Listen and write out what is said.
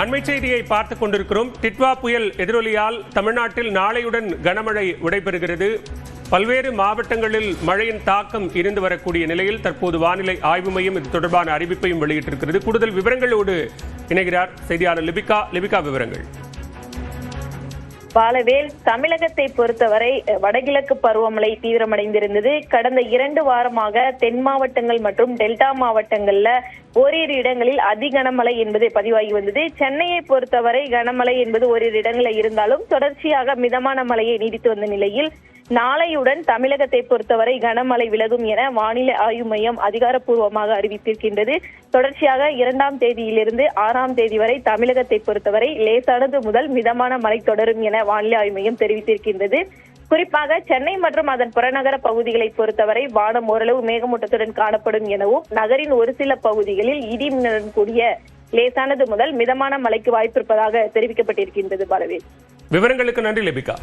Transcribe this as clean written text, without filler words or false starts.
அண்மை செய்தியை பார்த்துக் கொண்டிருக்கிறோம். டிட்வா புயல் எதிரொலியால் தமிழ்நாட்டில் நாளையுடன் கனமழை விடைபெறுகிறது. பல்வேறு மாவட்டங்களில் மழையின் தாக்கம் இருந்து வரக்கூடிய நிலையில் தற்போது வானிலை ஆய்வு மையம் இது தொடர்பான அறிவிப்பையும் வெளியிட்டிருக்கிறது. கூடுதல் விவரங்களோடு இணைகிறார் செய்தியாளர் லிபிகா. லிபிகா, விவரங்கள். பாலவேல், தமிழகத்தை பொறுத்தவரை வடகிழக்கு பருவமழை தீவிரமடைந்திருந்தது. கடந்த 2 வாரமாக தென் மாவட்டங்கள் மற்றும் டெல்டா மாவட்டங்கள்ல ஓரிரு இடங்களில் அதி கனமழை என்பது பதிவாகி வந்தது. சென்னையை பொறுத்தவரை கனமழை என்பது ஓரிரு இடங்களில் இருந்தாலும் தொடர்ச்சியாக மிதமான மழையை நீடித்து வந்த நிலையில் நாளையுடன் தமிழகத்தை பொறுத்தவரை கனமழை விலகும் என வானிலை ஆய்வு மையம் அதிகாரப்பூர்வமாக அறிவித்திருக்கின்றது. தொடர்ச்சியாக 2ஆம் தேதியிலிருந்து 6ஆம் தேதி வரை தமிழகத்தை பொறுத்தவரை லேசானது முதல் மிதமான மழை தொடரும் என வானிலை ஆய்வு மையம் தெரிவித்திருக்கின்றது. குறிப்பாக சென்னை மற்றும் அதன் புறநகர பகுதிகளை பொறுத்தவரை வானம் ஓரளவு மேகமூட்டத்துடன் காணப்படும் எனவும் நகரின் ஒரு சில பகுதிகளில் இடி மின்னலுடன் கூடிய லேசானது முதல் மிதமான மழைக்கு வாய்ப்பிருப்பதாக தெரிவிக்கப்பட்டிருக்கின்றது. பாலவேல், விவரங்களுக்கு நன்றி லிபிகா.